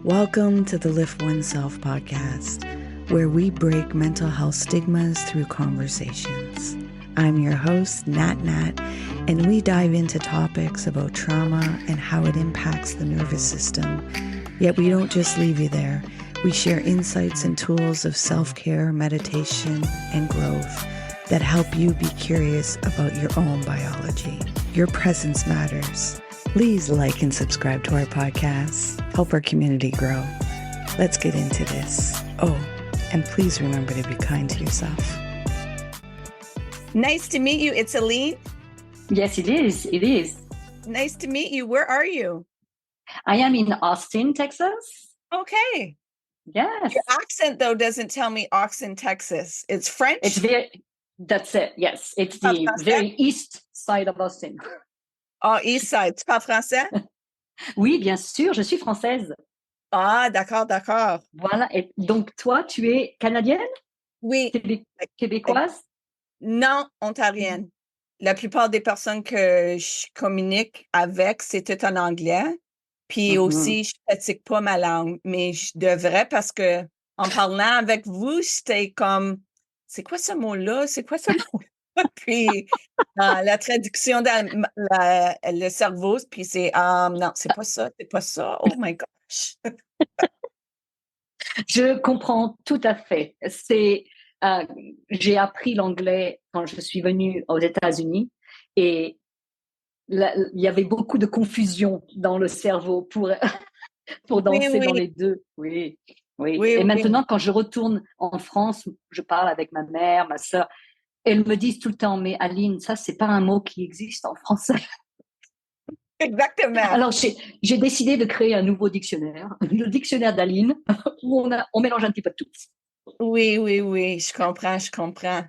Welcome to the Lift Oneself podcast, where we break mental health stigmas through conversations. I'm your host, Nat, and we dive into topics about trauma and how it impacts the nervous system. Yet we don't just leave you there. We share insights and tools of self-care, meditation, and growth that help you be curious about your own biology. Your presence matters. Please like and subscribe to our podcast. Help our community grow. Let's get into this. Oh, and please remember to be kind to yourself. Nice to meet you. It's Aline. Yes, it is. It is. Nice to meet you. Where are you? I am in Austin, Texas. Okay. Yes. Your accent, though, doesn't tell me Austin, Texas. It's French? That's it. Yes. It's Pas the français? very east side of Austin. Oh, east side. Tu parles français? Oui, bien sûr. Je suis française. Ah, d'accord. Voilà. Et donc, toi, tu es canadienne? Oui. Québécoise? Non, ontarienne. La plupart des personnes que je communique avec, c'est tout en anglais. Puis aussi, je pratique pas ma langue, mais je devrais parce que en parlant avec vous, j'étais comme, c'est quoi ce mot-là? C'est quoi ce mot-là? Puis la traduction dans le cerveau, puis c'est, non, c'est pas ça. Oh my gosh. Je comprends tout à fait. J'ai appris l'anglais quand je suis venue aux États-Unis et il y avait beaucoup de confusion dans le cerveau pour danser dans les deux. Oui. Et maintenant, quand je retourne en France, je parle avec ma mère, ma sœur. Elles me disent tout le temps, mais Aline, ça, c'est pas un mot qui existe en français. Exactement. Alors, j'ai décidé de créer un nouveau dictionnaire, le dictionnaire d'Aline, où on mélange un petit peu de tout. Oui, je comprends.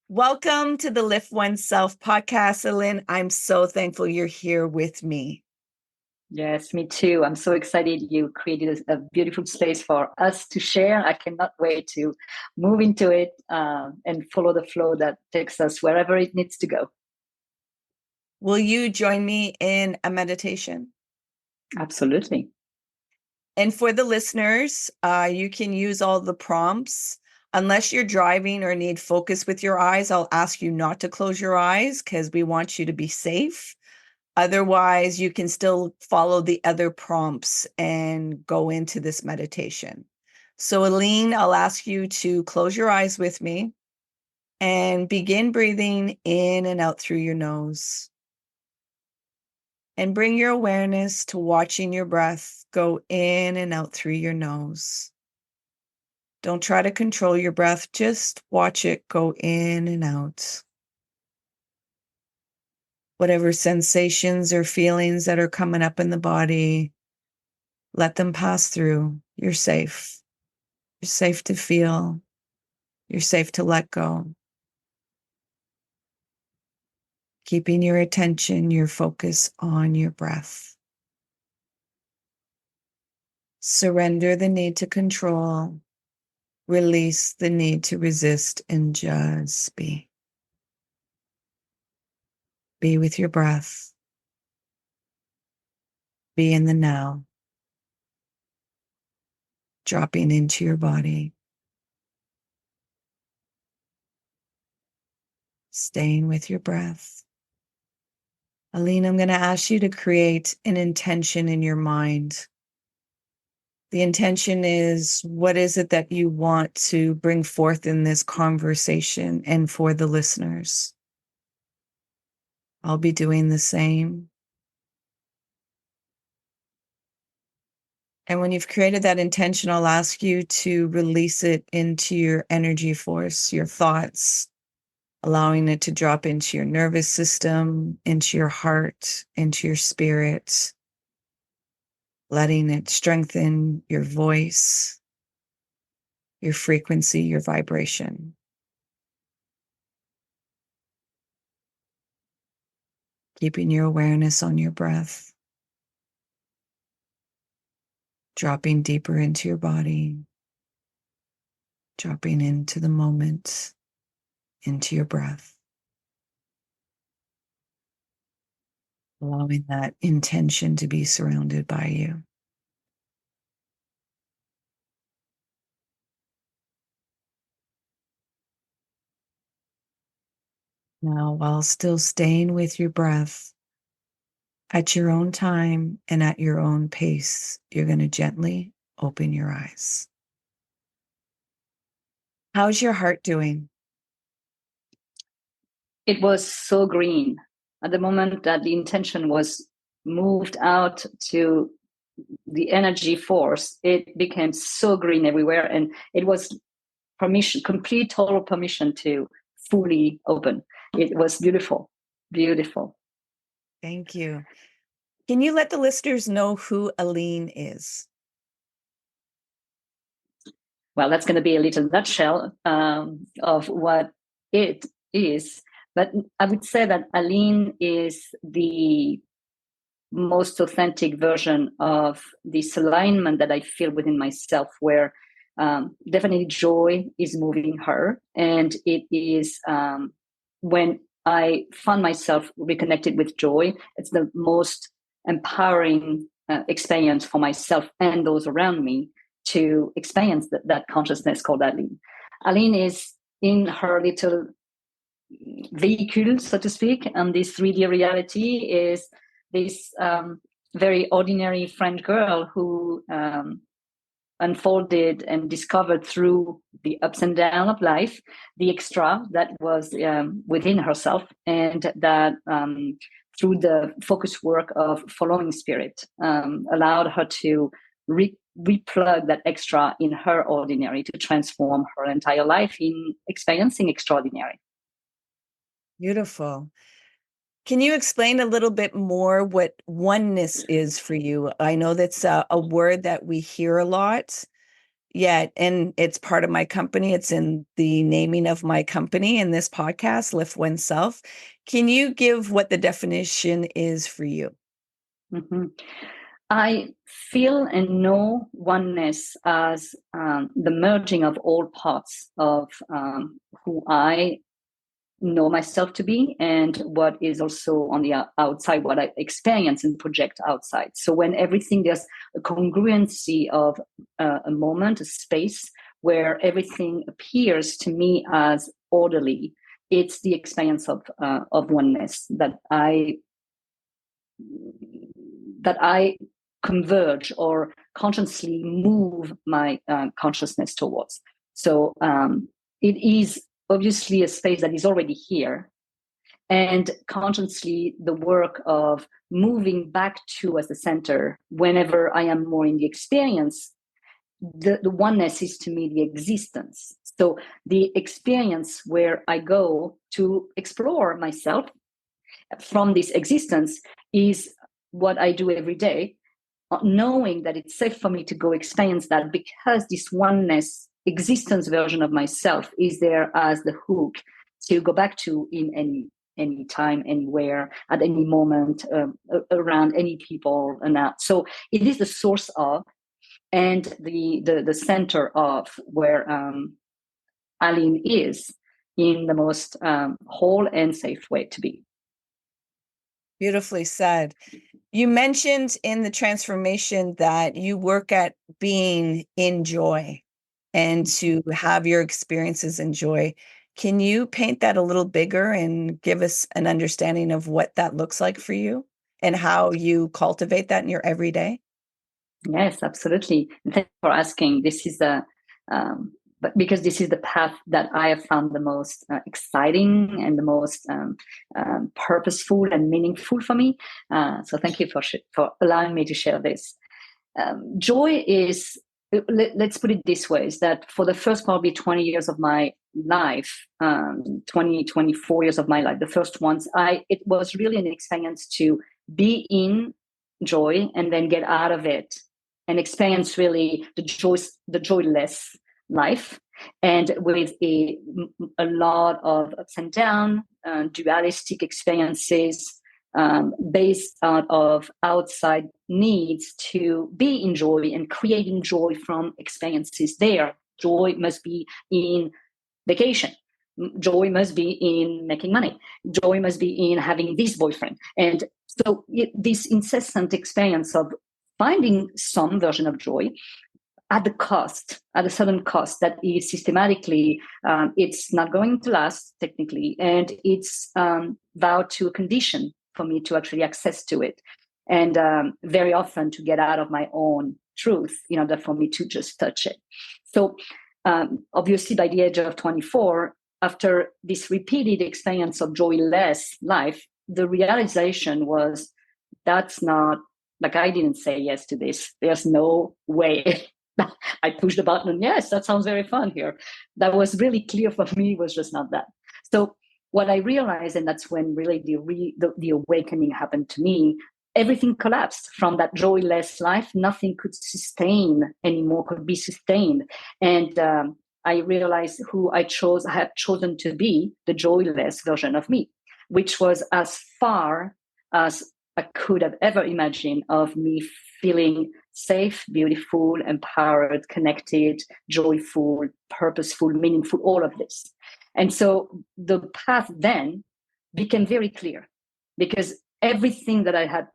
Welcome to the Lift Oneself podcast, Aline. I'm so thankful you're here with me. Yes, me too. I'm so excited you created a beautiful space for us to share. I cannot wait to move into it and follow the flow that takes us wherever it needs to go. Will you join me in a meditation? Absolutely. And for the listeners, you can use all the prompts. Unless you're driving or need focus with your eyes, I'll ask you not to close your eyes because we want you to be safe. Otherwise, you can still follow the other prompts and go into this meditation. So, Aline, I'll ask you to close your eyes with me and begin breathing in and out through your nose. And bring your awareness to watching your breath go in and out through your nose. Don't try to control your breath, just watch it go in and out. Whatever sensations or feelings that are coming up in the body, let them pass through. You're safe. You're safe to feel. You're safe to let go. Keeping your attention, your focus on your breath. Surrender the need to control. Release the need to resist and just be. Be with your breath. Be in the now. Dropping into your body. Staying with your breath. Aline, I'm going to ask you to create an intention in your mind. The intention is, what is it that you want to bring forth in this conversation and for the listeners? I'll be doing the same. And when you've created that intention, I'll ask you to release it into your energy force, your thoughts, allowing it to drop into your nervous system, into your heart, into your spirit, letting it strengthen your voice, your frequency, your vibration. Keeping your awareness on your breath. Dropping deeper into your body, dropping into the moment, into your breath. Allowing that intention to be surrounded by you. Now, while still staying with your breath, at your own time and at your own pace, you're going to gently open your eyes. How's your heart doing? It was so green. At the moment that the intention was moved out to the energy force, it became so green everywhere. And it was permission, complete, total permission to fully open. It was beautiful, beautiful. Thank you. Can you let the listeners know who Aline is? Well, that's going to be a little nutshell of what it is. But I would say that Aline is the most authentic version of this alignment that I feel within myself, where definitely joy is moving her. And it is when I find myself reconnected with joy, it's the most empowering experience for myself and those around me to experience that consciousness called Aline. Aline is in her little vehicle, so to speak, and this 3D reality is this very ordinary French girl who unfolded and discovered through the ups and downs of life the extra that was within herself, and that through the focus work of following spirit allowed her to replug that extra in her ordinary to transform her entire life in experiencing extraordinary. Beautiful. Can you explain a little bit more what oneness is for you? I know that's a word that we hear a lot, yet, and it's part of my company. It's in the naming of my company in this podcast, Lift Oneself. Can you give what the definition is for you? Mm-hmm. I feel and know oneness as the merging of all parts of who I know myself to be, and what is also on the outside, what I experience and project outside. So when everything, there's a congruency of a moment, a space where everything appears to me as orderly, it's the experience of oneness that I converge or consciously move my consciousness towards. So it is obviously a space that is already here, and consciously the work of moving back to as the center whenever I am more in the experience. The oneness is to me the existence. So the experience where I go to explore myself from this existence is what I do every day, knowing that it's safe for me to go experience that, because this oneness existence version of myself is there as the hook to go back to in any time, anywhere, at any moment, around any people, and that. So it is the source of and the center of where Aline is in the most whole and safe way to be. Beautifully said. You mentioned in the transformation that you work at being in joy and to have your experiences in joy. Can you paint that a little bigger and give us an understanding of what that looks like for you and how you cultivate that in your everyday? Yes, absolutely. And thank you for asking. This is but because this is the path that I have found the most exciting and the most purposeful and meaningful for me. So thank you for allowing me to share this. Joy is, let's put it this way, is that for the first probably 20 years of my life, 24 years of my life, the first ones, it was really an experience to be in joy and then get out of it and experience really the joyless life, and with a lot of ups and downs, dualistic experiences, based out of outside needs to be in joy and creating joy from experiences there. Joy must be in vacation. Joy must be in making money. Joy must be in having this boyfriend. And so this incessant experience of finding some version of joy at a sudden cost that is systematically, it's not going to last technically, and it's vowed to a condition for me to actually access to it. And very often to get out of my own truth in order for me to just touch it. So obviously by the age of 24, after this repeated experience of joyless life, the realization was that's not, like, I didn't say yes to this. There's no way. I pushed the button and yes, that sounds very fun here. That was really clear for me, was just not that. So what I realized, and that's when really the awakening happened to me, everything collapsed from that joyless life. Nothing could sustain anymore, could be sustained. And I realized who I had chosen to be, the joyless version of me, which was as far as I could have ever imagined of me feeling safe, beautiful, empowered, connected, joyful, purposeful, meaningful, all of this. And so the path then became very clear, because everything that I had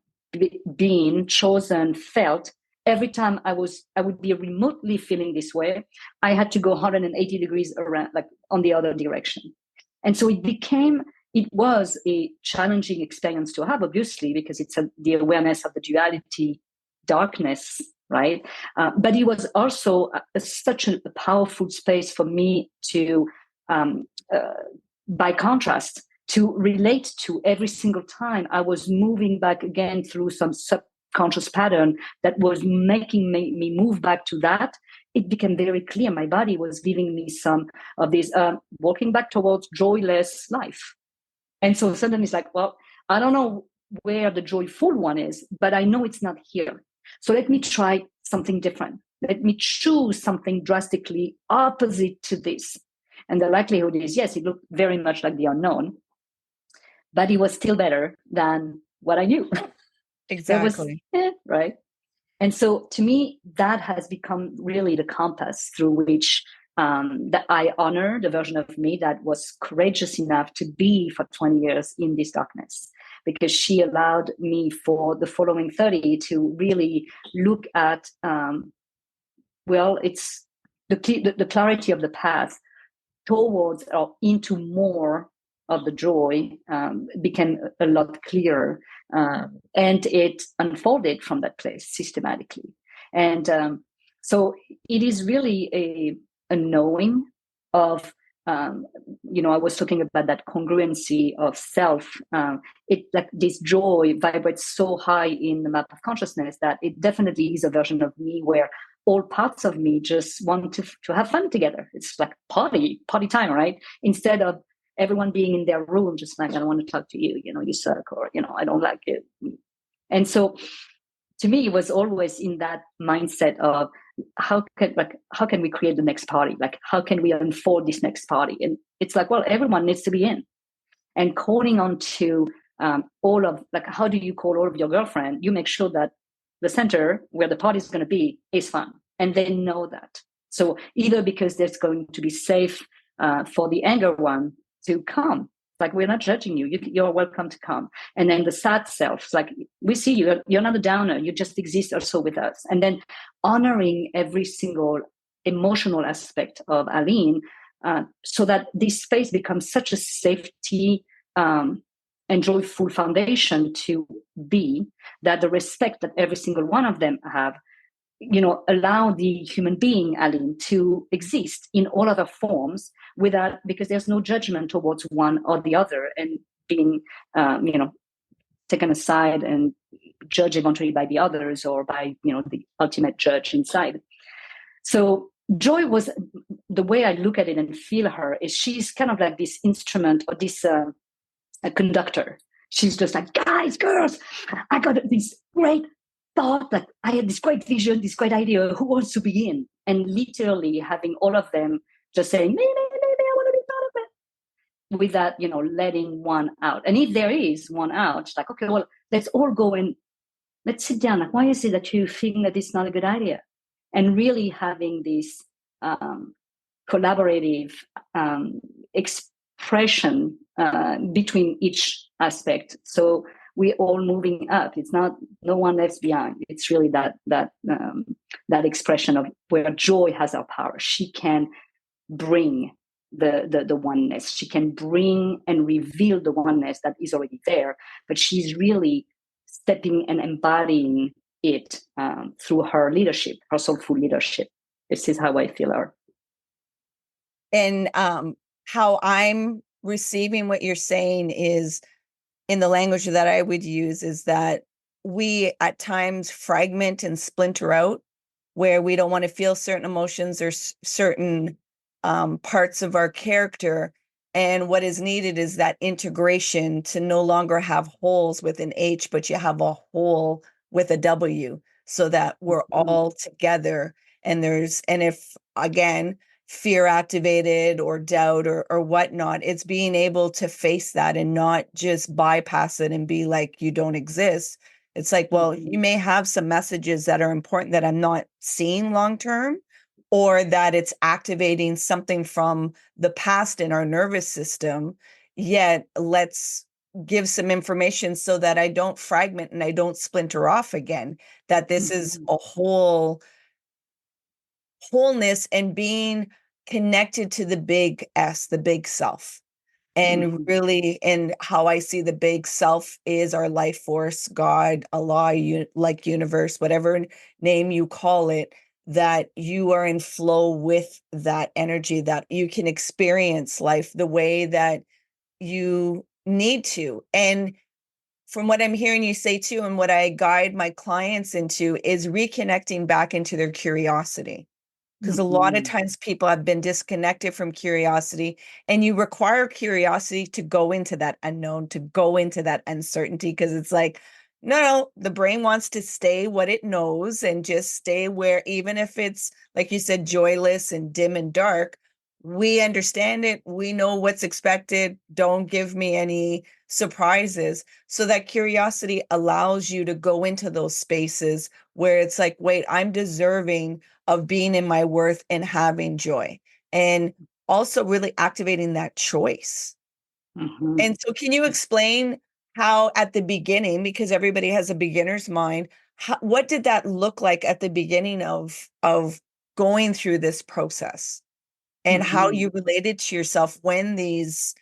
been chosen, felt, every time I would be remotely feeling this way, I had to go 180 degrees around, like on the other direction. And so it was a challenging experience to have, obviously, because it's the awareness of the duality, darkness, right? But it was also such a powerful space for me to, by contrast, to relate to every single time I was moving back again through some subconscious pattern that was making me move back to that. It became very clear my body was giving me some of this walking back towards joyless life. And so suddenly it's like, well, I don't know where the joyful one is, but I know it's not here. So let me try something different. Let me choose something drastically opposite to this. And the likelihood is, yes, it looked very much like the unknown, but it was still better than what I knew. Exactly. Right. And so to me, that has become really the compass through which that I honor the version of me that was courageous enough to be for 20 years in this darkness, because she allowed me for the following 30 to really look at, it's the clarity of the path towards or into more of the joy became a lot clearer, and it unfolded from that place systematically. And so it is really a knowing of, I was talking about that congruency of self. It, like, this joy vibrates so high in the map of consciousness that it definitely is a version of me where all parts of me just want to have fun together. It's like party time, right? Instead of everyone being in their room, just like, I don't want to talk to you, you suck, or, I don't like it. And so to me, it was always in that mindset of how can we create the next party? Like, how can we unfold this next party? And it's like, well, everyone needs to be in. And calling on to all of, like, how do you call all of your girlfriend? You make sure that the center where the party is going to be is fun, and they know that. So either because there's going to be safe for the anger one to come, like, we're not judging you, you're welcome to come. And then the sad self, like, we see you're not a downer, you just exist also with us. And then honoring every single emotional aspect of Aline, so that this space becomes such a safety and joyful foundation to be, that the respect that every single one of them have, allow the human being, Aline, to exist in all other forms because there's no judgment towards one or the other, and being, taken aside and judged eventually by the others, or by, the ultimate judge inside. So joy was, the way I look at it and feel her, is she's kind of like this instrument, or this a conductor. She's just like, guys, girls, I got this great thought, like, I had this great vision, this great idea, who wants to be in? And literally having all of them just saying, maybe I want to be part of it, with that, letting one out. And if there is one out, it's like, okay, well, let's all go and let's sit down. Like, why is it that you think that it's not a good idea? And really having this collaborative expression between each aspect. So we're all moving up. It's not no one left behind. It's really that expression of where joy has our power. She can bring the oneness. She can bring and reveal the oneness that is already there, but she's really stepping and embodying it through her leadership, her soulful leadership. This is how I feel her. And how I'm receiving what you're saying is, in the language that I would use, is that we at times fragment and splinter out, where we don't want to feel certain emotions or certain parts of our character. And what is needed is that integration to no longer have holes with an H, but you have a whole with a W, so that we're all together. And if again, fear activated or doubt or whatnot, it's being able to face that and not just bypass it and be like, you don't exist. It's like, well, you may have some messages that are important that I'm not seeing long term, or that it's activating something from the past in our nervous system. Yet let's give some information so that I don't fragment and I don't splinter off again, that this is a wholeness and being connected to the big S, the big self. And really, and how I see the big self is our life force, God, Allah, universe, whatever name you call it, that you are in flow with that energy, that you can experience life the way that you need to. And from what I'm hearing you say too, and what I guide my clients into, is reconnecting back into their curiosity. Because a lot of times people have been disconnected from curiosity, and you require curiosity to go into that unknown, to go into that uncertainty, because it's like, no, the brain wants to stay what it knows and just stay where, even if it's, like you said, joyless and dim and dark, we understand it. We know what's expected. Don't give me any surprises. So that curiosity allows you to go into those spaces where it's like, wait, I'm deserving of being in my worth and having joy, and also really activating that choice. And so can you explain how at the beginning, because everybody has a beginner's mind, what did that look like at the beginning of going through this process, and how you related to yourself when these,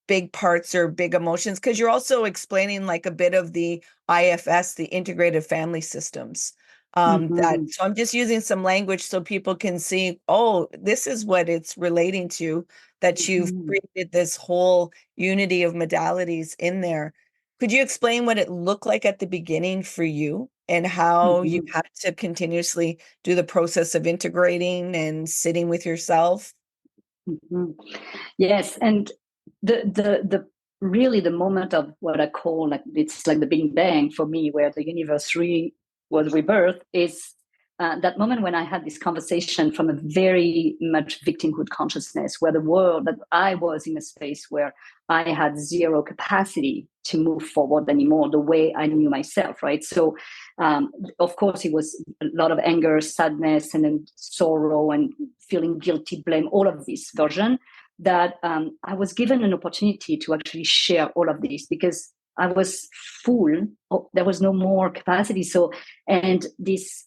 big parts or big emotions, because you're also explaining like a bit of the IFS, the integrated family systems. So I'm just using some language so people can see, oh, this is what it's relating to, that you've created this whole unity of modalities in there. Could you explain what it looked like at the beginning for you, and how you had to continuously do the process of integrating and sitting with yourself? Yes, and the really the moment of what I call, like, it's like the Big Bang for me, where the universe was rebirth, is that moment when I had this conversation from a very much victimhood consciousness, where that I was in a space where I had zero capacity to move forward anymore the way I knew myself, right? So, of course, it was a lot of anger, sadness, and then sorrow and feeling guilty, blame, all of this version, that I was given an opportunity to actually share all of this, because I was full. There was no more capacity. So, and this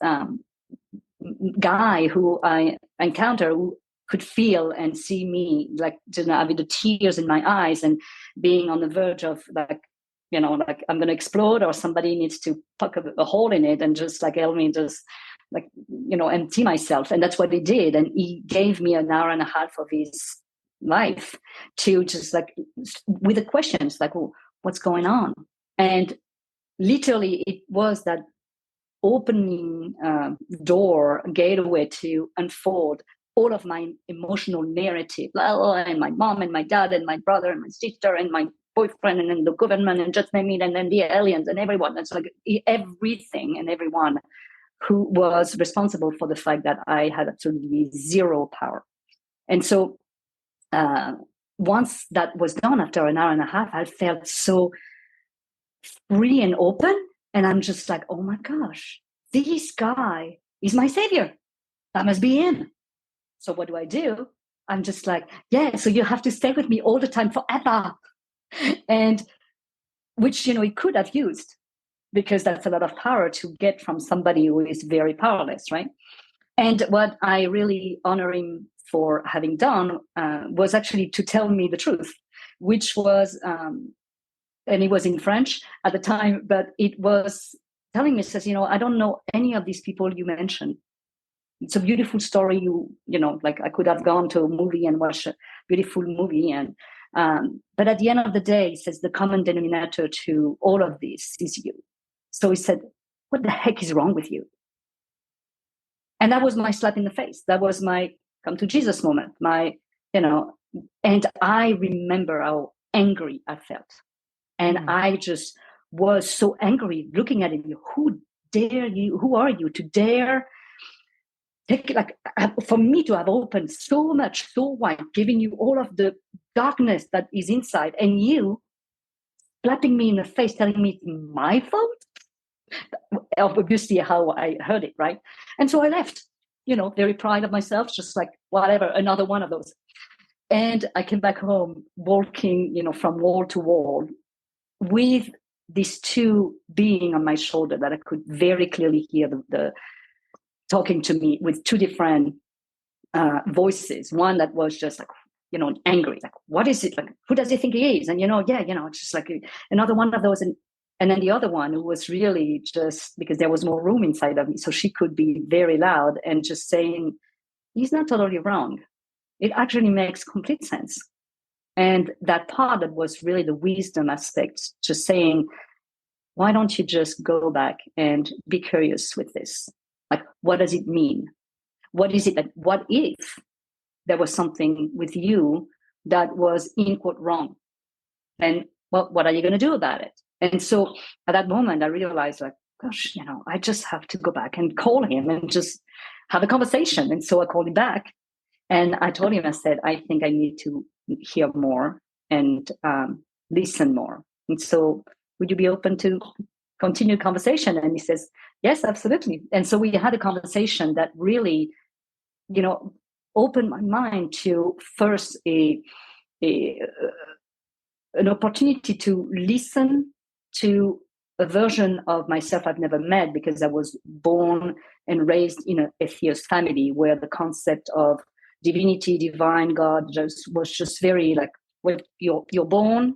guy who I encountered, who could feel and see me, like, having the tears in my eyes and being on the verge of, like, like I'm going to explode, or somebody needs to poke a hole in it and just like help me just like, empty myself. And that's what he did. And he gave me an hour and a half of his life to just like, with the questions like, well, what's going on? And literally it was that opening gateway to unfold all of my emotional narrative, and my mom and my dad and my brother and my sister and my boyfriend and then the government and just name it, and then the aliens and everyone. It's like everything and everyone who was responsible for the fact that I had absolutely zero power. And so once that was done, after an hour and a half, I felt so free and open. And I'm just like, oh my gosh, this guy is my savior. That must be him. So what do? I'm just like, yeah, so you have to stay with me all the time forever. And which, he could have used, because that's a lot of power to get from somebody who is very powerless, right? And what I really honor him for having done was actually to tell me the truth, which was, and it was in French at the time, but it was telling me, says, I don't know any of these people you mentioned. It's a beautiful story. Like I could have gone to a movie and watched a beautiful movie. But at the end of the day, he says the common denominator to all of this is you. So he said, what the heck is wrong with you? And that was my slap in the face. That was my come to Jesus moment. And I remember how angry I felt. And I just was so angry looking at him. Who dare you? Who are you to dare take, for me to have opened so much, so wide, giving you all of the darkness that is inside, and you slapping me in the face, telling me it's my fault? Obviously how I heard it, right? And so I left, very proud of myself, just like, whatever, another one of those. And I came back home walking, from wall to wall with these two being on my shoulder that I could very clearly hear the talking to me with two different voices. One that was just like, angry, like, what is it? Like, who does he think he is? And, it's just like another one of those. And then the other one who was really just, because there was more room inside of me, so she could be very loud and just saying, he's not totally wrong. It actually makes complete sense. And that part that was really the wisdom aspect, just saying, why don't you just go back and be curious with this? Like, what does it mean? What is it that, what if there was something with you that was in quote wrong? And what are you going to do about it? And so at that moment, I realized, like, gosh, I just have to go back and call him and just have a conversation. And so I called him back and I told him, I said, I think I need to hear more and listen more. And so would you be open to continue conversation? And he says, yes, absolutely. And so we had a conversation that really, opened my mind to first an opportunity to listen to a version of myself I've never met, because I was born and raised in an atheist family where the concept of divinity, divine, God was just very like, well, you're born,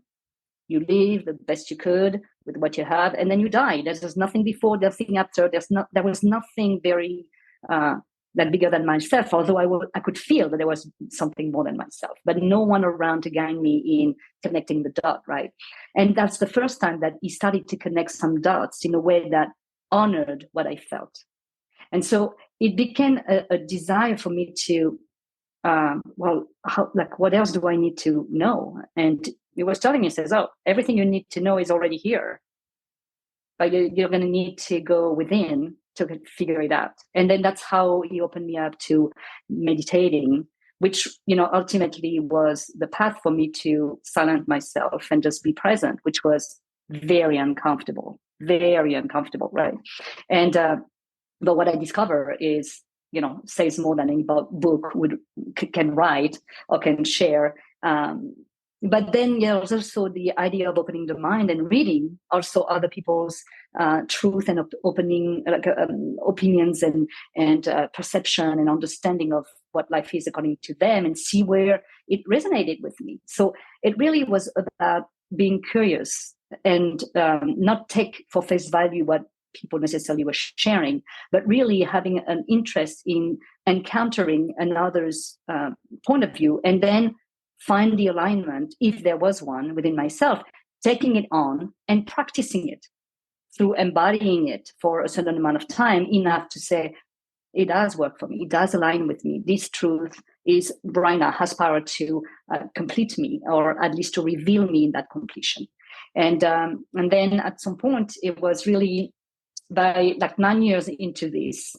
you live the best you could with what you have, and then you die. There's nothing before, nothing after. There was nothing very that bigger than myself, although I could feel that there was something more than myself, but no one around to guide me in connecting the dot, right? And that's the first time that he started to connect some dots in a way that honored what I felt. And so it became a desire for me to, what else do I need to know? And he was telling me, he says, oh, everything you need to know is already here, but you're going to need to go within to figure it out. And then that's how he opened me up to meditating, which, ultimately was the path for me to silence myself and just be present, which was very uncomfortable, right? And, but what I discover is, says more than any book can write or can share. But then there's also the idea of opening the mind and reading also other people's truth and opening opinions and perception and understanding of what life is according to them, and see where it resonated with me. So it really was about being curious and not take for face value what people necessarily were sharing, but really having an interest in encountering another's point of view, and then find the alignment, if there was one within myself, taking it on and practicing it through embodying it for a certain amount of time, enough to say, it does work for me, it does align with me, this truth is right now, has power to complete me, or at least to reveal me in that completion. And then at some point, it was really by like 9 years into this,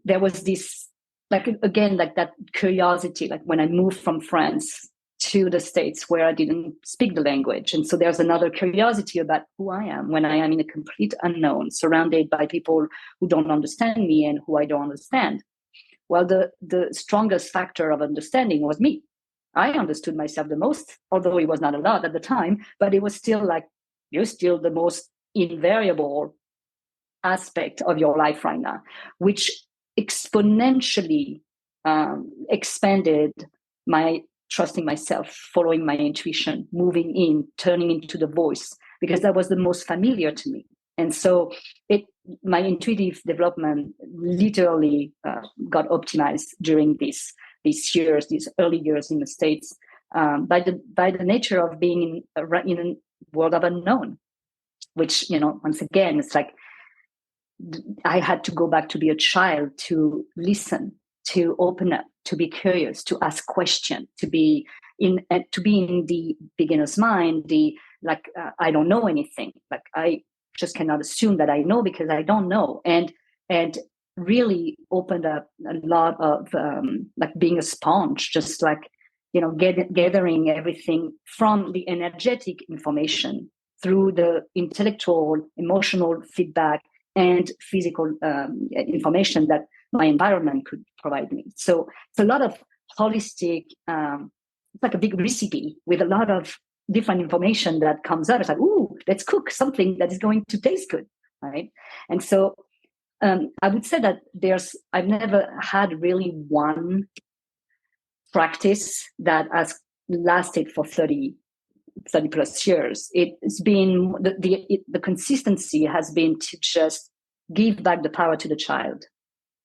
there was this, like, again, like that curiosity, like when I moved from France to the States where I didn't speak the language. And so there's another curiosity about who I am when I am in a complete unknown, surrounded by people who don't understand me and who I don't understand. Well, the strongest factor of understanding was me. I understood myself the most, although it was not a lot at the time, but it was still like, you're still the most invariable aspect of your life right now, which exponentially expanded my trusting myself, following my intuition, moving in, turning into the voice, because that was the most familiar to me. And so my intuitive development literally got optimized during these early years in the States, by the nature of being in a world of unknown, which, once again, it's like I had to go back to be a child, to listen, to open up, to be curious, to ask questions, to be in the beginner's mind, I don't know anything. Like, I just cannot assume that I know, because I don't know. And really opened up a lot of like being a sponge, just like, gathering everything from the energetic information through the intellectual, emotional feedback and physical information that my environment could provide me. So it's a lot of holistic, it's like a big recipe with a lot of different information that comes out. It's like, ooh, let's cook something that is going to taste good, right? And so I would say that I've never had really one practice that has lasted for 30 plus years. It's been the consistency has been to just give back the power to the child,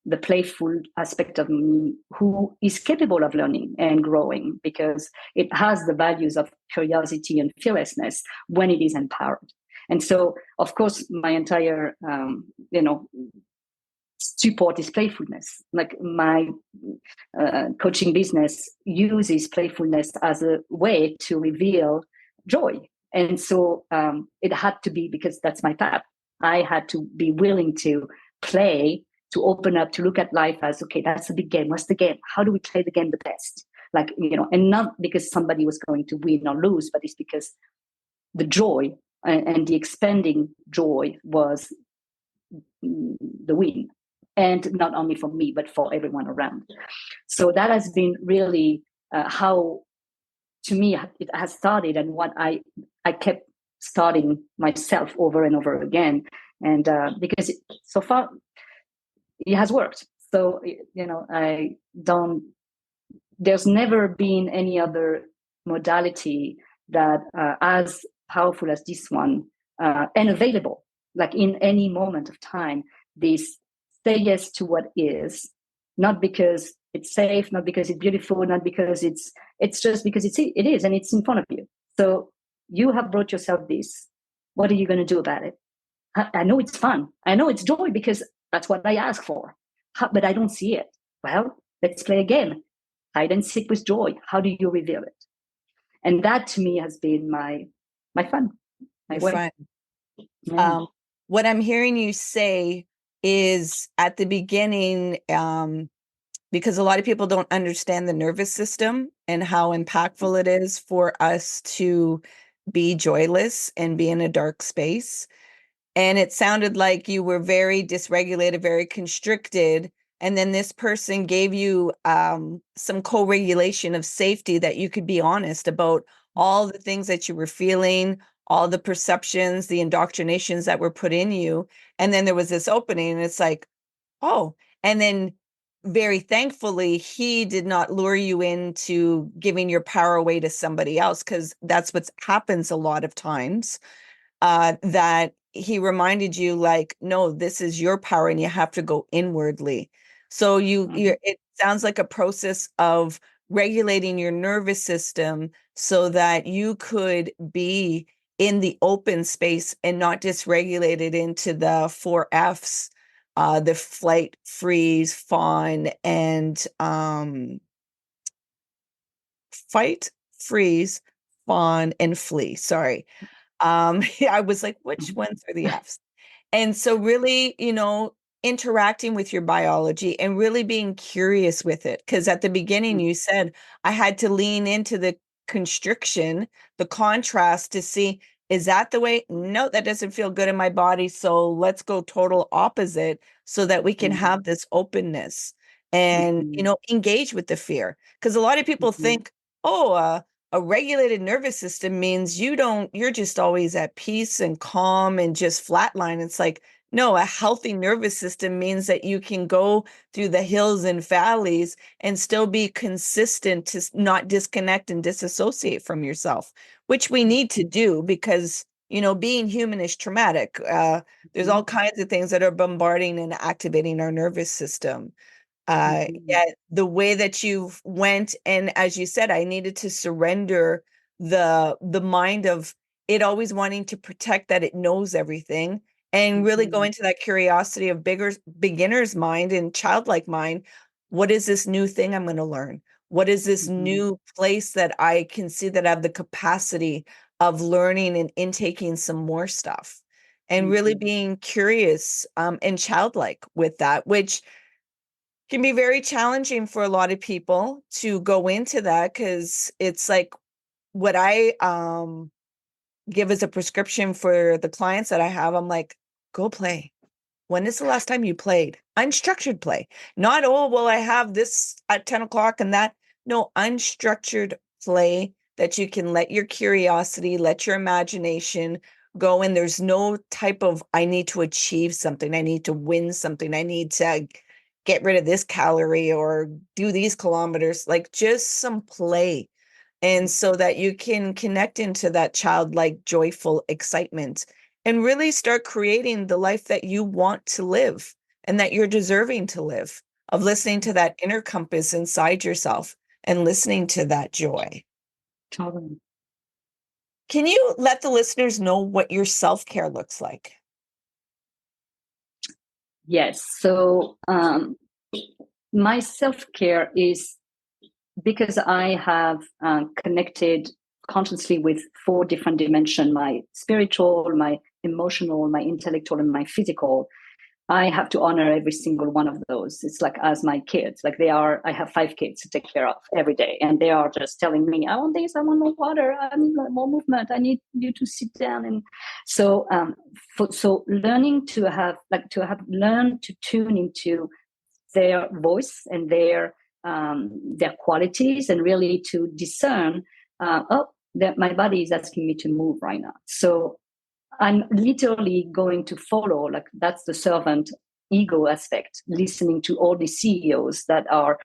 the playful aspect of me who is capable of learning and growing, because it has the values of curiosity and fearlessness when it is empowered. And so, of course, my entire support is playfulness. Like, my coaching business uses playfulness as a way to reveal joy. And so it had to be, because that's my path. I had to be willing to play, to open up, to look at life as, okay, that's a big game. What's the game? How do we play the game the best? Like, and not because somebody was going to win or lose, but it's because the joy and the expanding joy was the win. And not only for me, but for everyone around. So that has been really how, to me, it has started, and what I kept starting myself over and over again. And because so far it has worked. So, there's never been any other modality that as powerful as this one, and available, like in any moment of time. This say yes to what is, not because it's safe, not because it's beautiful, not because it's just because it is, and it's in front of you. So you have brought yourself this. What are you going to do about it? I know it's fun. I know it's joy, because that's what I ask for. But I don't see it. Well, let's play again. Hide and seek with joy. How do you reveal it? And that, to me, has been my fun, my way. Fun. Yeah. What I'm hearing you say is, at the beginning, because a lot of people don't understand the nervous system and how impactful it is for us to be joyless and be in a dark space. And it sounded like you were very dysregulated, very constricted. And then this person gave you some co-regulation of safety, that you could be honest about all the things that you were feeling, all the perceptions, the indoctrinations that were put in you. And then there was this opening, and it's like, oh, and then very thankfully, he did not lure you into giving your power away to somebody else, because that's what happens a lot of times. That he reminded you, like, no, this is your power, and you have to go inwardly. So it sounds like a process of regulating your nervous system so that you could be in the open space and not dysregulated into the 4 Fs, the flight, freeze, fawn, and fight, freeze, fawn, and flee. Sorry. I was like, which ones are the Fs? And so really, interacting with your biology and really being curious with it. Because at the beginning, you said I had to lean into the constriction, the contrast, to see, is that the way? No, that doesn't feel good in my body. So let's go total opposite, so that we can have this openness and, engage with the fear. Because a lot of people think, oh, a regulated nervous system means you're just always at peace and calm and just flatline. It's like, no, a healthy nervous system means that you can go through the hills and valleys and still be consistent to not disconnect and disassociate from yourself, which we need to do because, being human is traumatic. There's all kinds of things that are bombarding and activating our nervous system. Mm-hmm. Yeah, the way that you went, and as you said, I needed to surrender the mind of it always wanting to protect that it knows everything, and really go Mm-hmm. into that curiosity of bigger beginner's mind and childlike mind. What is this new thing I'm going to learn? What is this Mm-hmm. new place that I can see that I have the capacity of learning and intaking some more stuff? And really Mm-hmm. being curious and childlike with that, which can be very challenging for a lot of people to go into that because it's like what I give as a prescription for the clients that I have. I'm like, go play. When is the last time you played? Unstructured play. Not, oh, well, I have this at 10 o'clock and that. No, unstructured play that you can let your curiosity, let your imagination go. And there's no type of, I need to achieve something. I need to win something. I need to get rid of this calorie or do these kilometers. Like just some play, and so that you can connect into that childlike, joyful excitement and really start creating the life that you want to live and that you're deserving to live, of listening to that inner compass inside yourself and listening to that joy. Totally. Can you let the listeners know what your self-care looks like? Yes. So my self-care is because I have connected consciously with four different dimensions: my spiritual, my emotional, my intellectual, and my physical. I have to honor every single one of those. It's like as my kids, like I have 5 kids to take care of every day. And they are just telling me, I want this, I want more water, I need more movement, I need you to sit down. And so, so learning learn to tune into their voice and their qualities, and really to discern, that my body is asking me to move right now. So I'm literally going to follow, like that's the servant ego aspect, listening to all the CEOs that are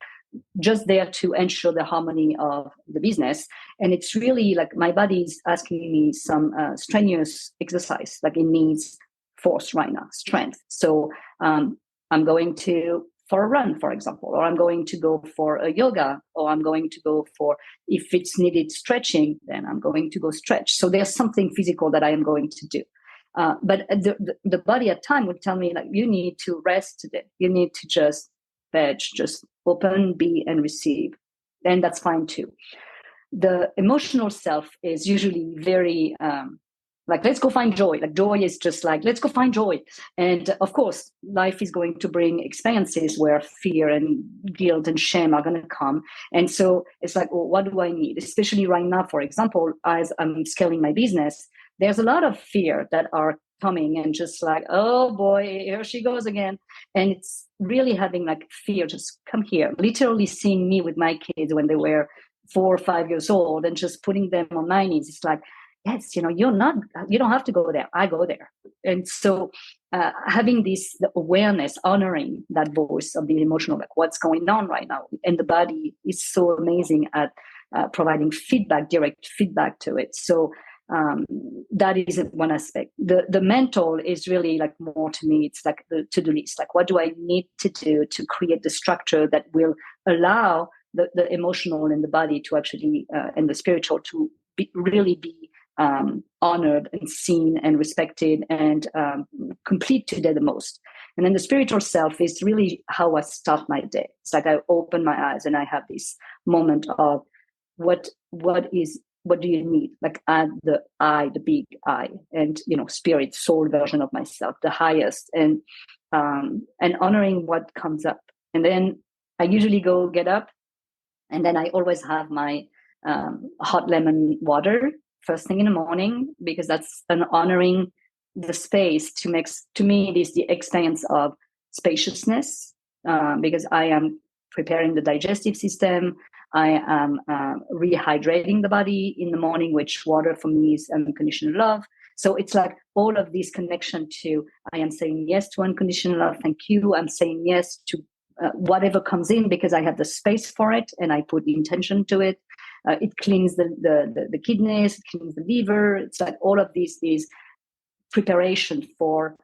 just there to ensure the harmony of the business. And it's really like my body is asking me some strenuous exercise, like it needs force right now, strength. So I'm going to for a run, for example, or I'm going to go for a yoga, or I'm going to go for, if it's needed stretching, then I'm going to go stretch. So there's something physical that I am going to do. But the body at time would tell me, like, you need to rest today. You need to just veg, just open, be, and receive. Then that's fine too. The emotional self is usually very like, let's go find joy. Like joy is just like, let's go find joy. And of course, life is going to bring experiences where fear and guilt and shame are going to come. And so it's like, well, what do I need? Especially right now, for example, as I'm scaling my business, there's a lot of fear that are coming, and just like, oh boy, here she goes again. And it's really having like fear, just come here, literally seeing me with my kids when they were 4 or 5 years old, and just putting them on my knees. It's like, yes, you don't have to go there. I go there. And so having the awareness, honoring that voice of the emotional, like what's going on right now. And the body is so amazing at providing feedback, direct feedback to it. So that is one aspect. The mental is really like more, to me, it's like the to-do list. Like, what do I need to do to create the structure that will allow the emotional and the body to actually, and the spiritual to really be honored and seen and respected, and complete today the most. And then the spiritual self is really how I start my day. It's like I open my eyes and I have this moment of what do you need? Like add the I, the big I, and spirit, soul version of myself, the highest, and honoring what comes up. And then I usually get up, and then I always have my hot lemon water first thing in the morning, because that's an honoring the space to me, it is the experience of spaciousness, because I am preparing the digestive system. I am rehydrating the body in the morning, which water for me is unconditional love. So it's like all of this connection to, I am saying yes to unconditional love. Thank you. I'm saying yes to whatever comes in because I have the space for it and I put the intention to it. It cleans the kidneys, it cleans the liver. It's like all of this is preparation for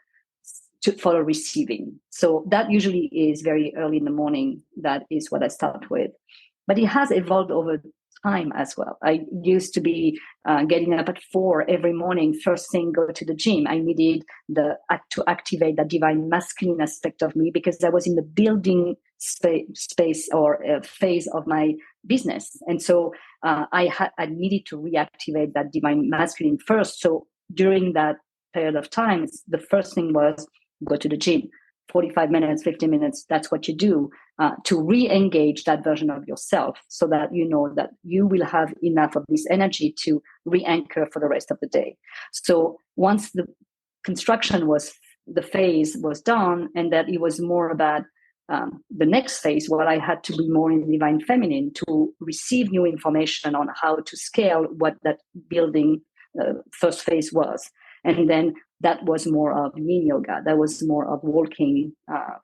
receiving. So that usually is very early in the morning. That is what I start with. But it has evolved over time as well. I used to be getting up at 4 every morning, first thing, go to the gym. I needed to activate that divine masculine aspect of me because I was in the building space or phase of my business. And so I needed to reactivate that divine masculine first. So during that period of time, the first thing was go to the gym. 45 minutes, 50 minutes, that's what you do to re-engage that version of yourself so that you know that you will have enough of this energy to re-anchor for the rest of the day. So once the the phase was done and that it was more about the next phase, where I had to be more in the divine feminine to receive new information on how to scale what that building first phase was. And then that was more of yin yoga. That was more of walking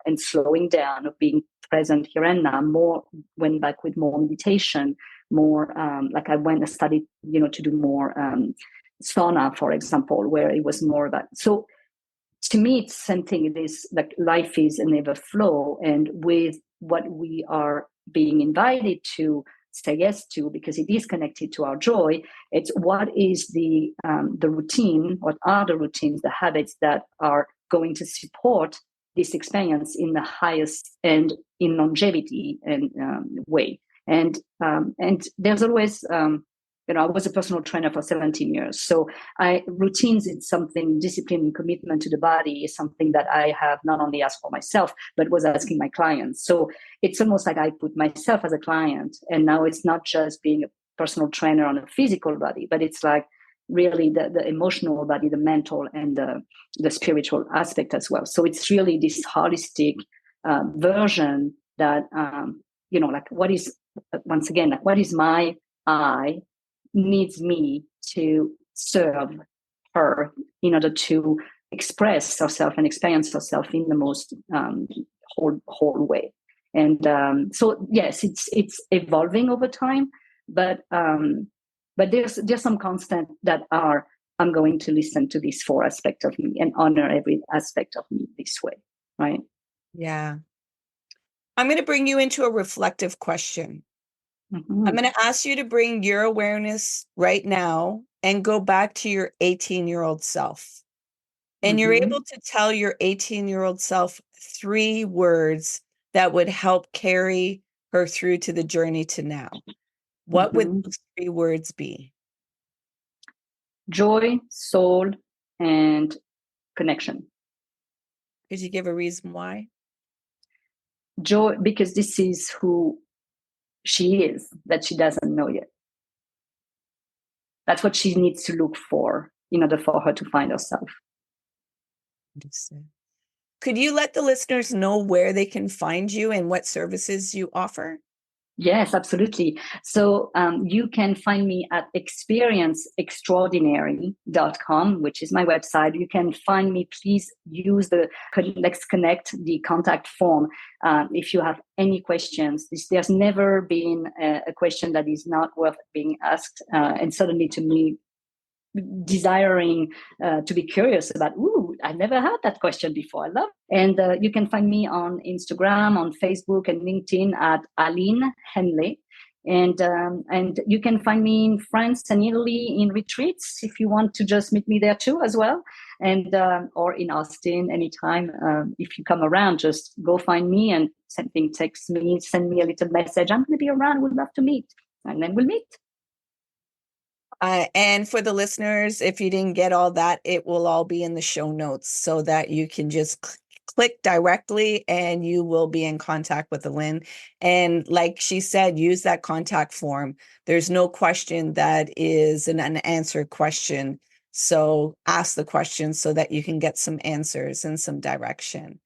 and slowing down, of being present here and now. More went back with more meditation, more like I went and studied, to do more sauna, for example, where it was more about. So to me, it's something. It is like life is an ever flow, and with what we are being invited to say yes to, because it is connected to our joy. It's what is the routine, what are the routines, the habits that are going to support this experience in the highest and in longevity and way. And there's always, I was a personal trainer for 17 years. So routines, it's something, discipline and commitment to the body is something that I have not only asked for myself, but was asking my clients. So it's almost like I put myself as a client. And now it's not just being a personal trainer on a physical body, but it's like really the emotional body, the mental and the spiritual aspect as well. So it's really this holistic version that, like what is, once again, like what is my I needs me to serve her in order to express herself and experience herself in the most whole way. And so yes, it's evolving over time, but there's some constant that are, I'm going to listen to these 4 aspects of me and honor every aspect of me this way, right? Yeah. I'm going to bring you into a reflective question. Mm-hmm. I'm going to ask you to bring your awareness right now and go back to your 18-year-old self. And you're able to tell your 18-year-old self 3 words that would help carry her through to the journey to now. What would those 3 words be? Joy, soul, and connection. Could you give a reason why? Joy, because this is who she is, that she doesn't know yet. That's what she needs to look for in order for her to find herself. Understood. Could you let the listeners know where they can find you and what services you offer? Yes, absolutely. So you can find me at experienceextraordinary.com, which is my website. You can find me. Please use Let's Connect, the contact form. If you have any questions, there's never been a question that is not worth being asked. And suddenly to me, desiring to be curious about, I never had that question before. I love it. And you can find me on Instagram, on Facebook and LinkedIn at Aline Henley. And you can find me in France and Italy in retreats if you want to just meet me there too as well. And or in Austin anytime. If you come around, just go find me and text me, send me a little message. I'm going to be around. We'd love to meet. And then we'll meet. And for the listeners, if you didn't get all that, it will all be in the show notes so that you can just click directly and you will be in contact with Aline. And like she said, use that contact form. There's no question that is an unanswered question. So ask the question so that you can get some answers and some direction.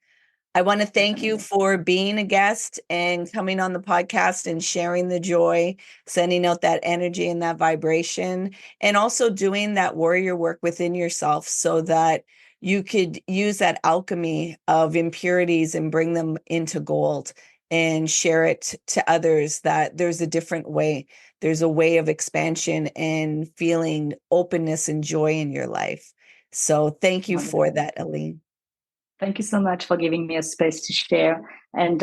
I want to thank you for being a guest and coming on the podcast and sharing the joy, sending out that energy and that vibration, and also doing that warrior work within yourself so that you could use that alchemy of impurities and bring them into gold and share it to others, that there's a different way. There's a way of expansion and feeling openness and joy in your life. So thank you for Wonderful. that, Aline. Thank you so much for giving me a space to share, and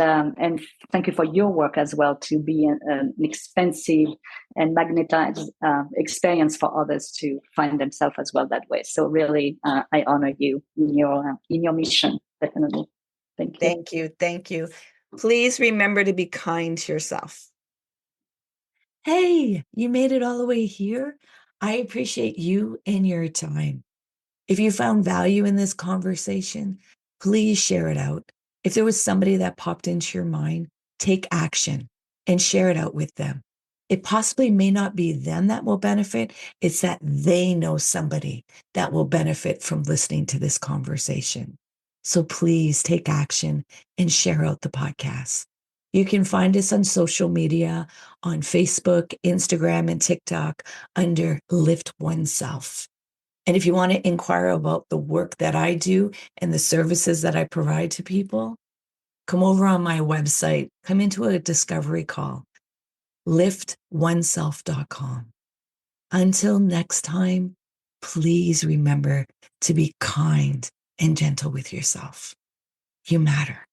thank you for your work as well, to be an expansive and magnetized experience for others to find themselves as well that way. So really, I honor you in your mission. Definitely, thank you. Thank you. Thank you. Please remember to be kind to yourself. Hey, you made it all the way here. I appreciate you and your time. If you found value in this conversation, please share it out. If there was somebody that popped into your mind, take action and share it out with them. It possibly may not be them that will benefit, it's that they know somebody that will benefit from listening to this conversation. So please take action and share out the podcast. You can find us on social media on Facebook, Instagram, and TikTok under Lift Oneself. And if you want to inquire about the work that I do and the services that I provide to people, come over on my website, come into a discovery call, liftoneself.com. Until next time, please remember to be kind and gentle with yourself. You matter.